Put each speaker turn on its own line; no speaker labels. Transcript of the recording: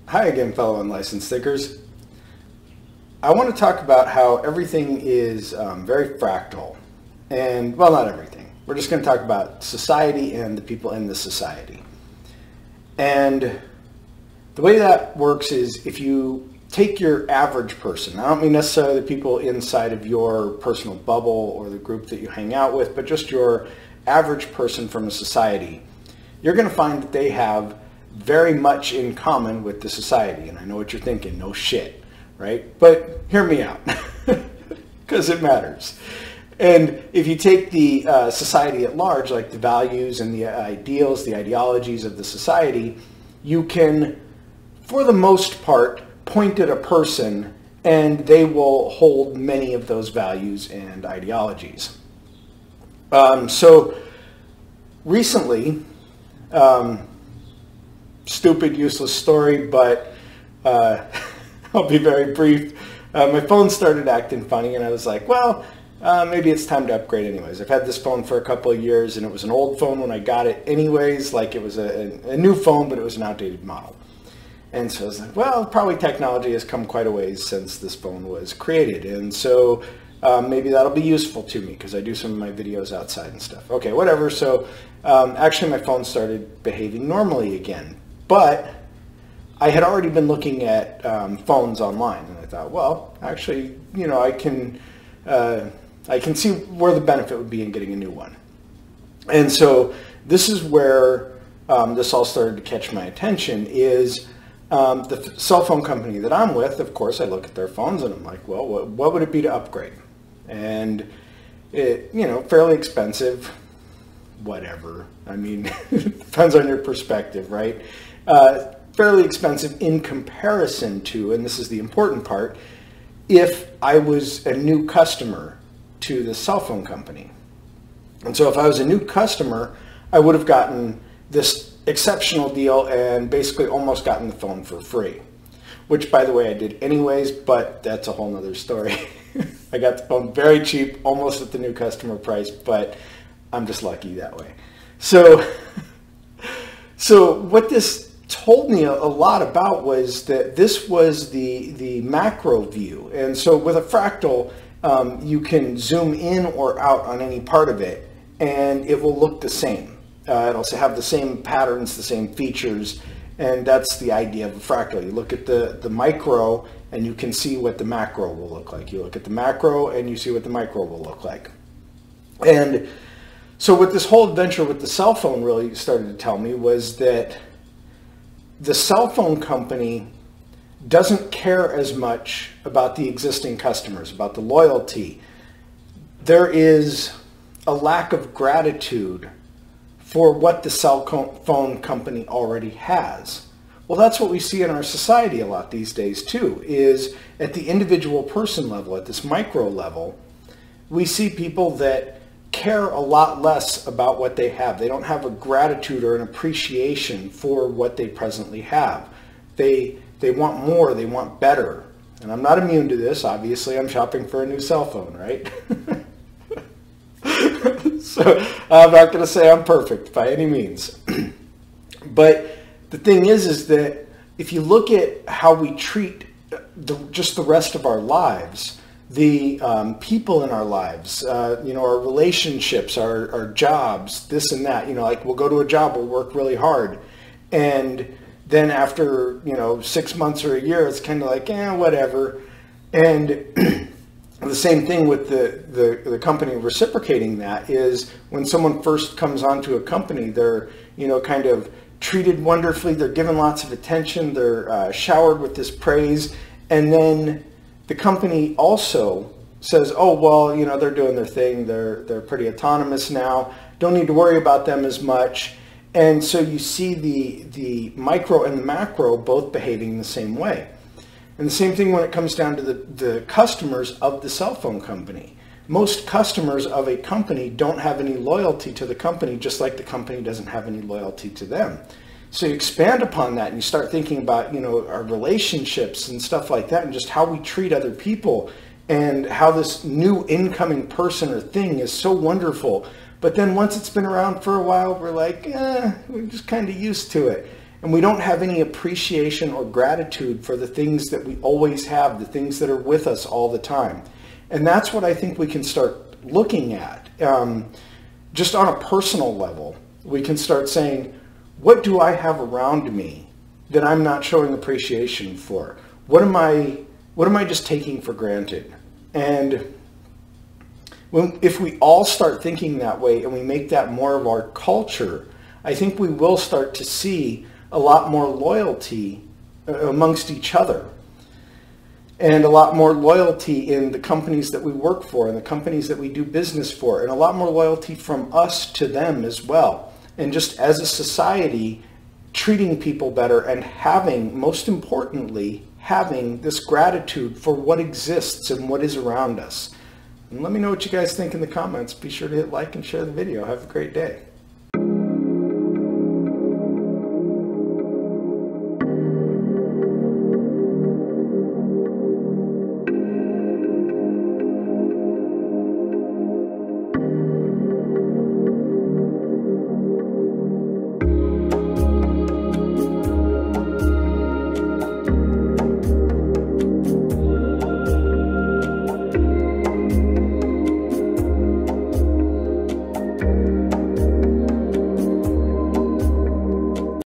Hi again, fellow unlicensed thinkers. I want to talk about how everything is very fractal. And, well, not everything. We're just going to talk about society and the people in the society. And the way that works is if you take your average person, I don't mean necessarily the people inside of your personal bubble or the group that you hang out with, but just your average person from a society, you're going to find that they have very much in common with the society. And I know what you're thinking, no shit, right? But hear me out, because it matters. And if you take the society at large, like the values and the ideals, the ideologies of the society, you can, for the most part, point at a person and they will hold many of those values and ideologies. So recently, stupid, useless story, but I'll be very brief. My phone started acting funny and I was like, well, maybe it's time to upgrade anyways. I've had this phone for a couple of years and it was an old phone when I got it anyways, like it was a new phone, but it was an outdated model. And so I was like, well, probably technology has come quite a ways since this phone was created. And so maybe that'll be useful to me because I do some of my videos outside and stuff. Okay, whatever. So actually my phone started behaving normally again. But I had already been looking at phones online, and I thought, well, actually, you know, I can see where the benefit would be in getting a new one. And so this is where this all started to catch my attention is the cell phone company that I'm with. Of course, I look at their phones and I'm like, well, what would it be to upgrade? And it, you know, fairly expensive, whatever. I mean, it depends on your perspective, right? Fairly expensive in comparison to, and this is the important part, if I was a new customer to the cell phone company. And so if I was a new customer, I would have gotten this exceptional deal and basically almost gotten the phone for free, which, by the way, I did anyways, but that's a whole nother story. I got the phone very cheap, almost at the new customer price, but I'm just lucky that way. So what this told me a lot about was that this was the macro view. And so with a fractal, you can zoom in or out on any part of it and it will look the same. It'll have the same patterns, the same features, and that's the idea of a fractal. You look at the micro and you can see what the macro will look like. You look at the macro and you see what the micro will look like. And so what this whole adventure with the cell phone really started to tell me was that the cell phone company doesn't care as much about the existing customers, about the loyalty. There is a lack of gratitude for what the cell phone company already has. Well, that's what we see in our society a lot these days too, is at the individual person level, at this micro level, we see people that care a lot less about what they have. They don't have a gratitude or an appreciation for what they presently have. They want more, they want better. And I'm not immune to this. Obviously, I'm shopping for a new cell phone, right? So I'm not going to say I'm perfect by any means. But the thing is that if you look at how we treat just the rest of our lives, the people in our lives, you know, our relationships, our jobs, this and that, you know, like we'll go to a job, we'll work really hard. And then after, you know, 6 months or a year, it's kind of like, whatever. And the same thing with the company reciprocating that is when someone first comes onto a company, they're, you know, kind of treated wonderfully. They're given lots of attention. They're showered with this praise. And then the company also says, oh, well, you know, they're doing their thing. They're pretty autonomous now. Don't need to worry about them as much. And so you see the micro and the macro both behaving the same way. And the same thing when it comes down to the customers of the cell phone company. Most customers of a company don't have any loyalty to the company, just like the company doesn't have any loyalty to them. So you expand upon that and you start thinking about, you know, our relationships and stuff like that and just how we treat other people and how this new incoming person or thing is so wonderful. But then once it's been around for a while, we're like, we're just kind of used to it. And we don't have any appreciation or gratitude for the things that we always have, the things that are with us all the time. And that's what I think we can start looking at. Just on a personal level, we can start saying, what do I have around me that I'm not showing appreciation for? What am I just taking for granted? And if we all start thinking that way and we make that more of our culture, I think we will start to see a lot more loyalty amongst each other, and a lot more loyalty in the companies that we work for and the companies that we do business for, and a lot more loyalty from us to them as well. And just as a society, treating people better and having, most importantly, having this gratitude for what exists and what is around us. And let me know what you guys think in the comments. Be sure to hit like and share the video. Have a great day.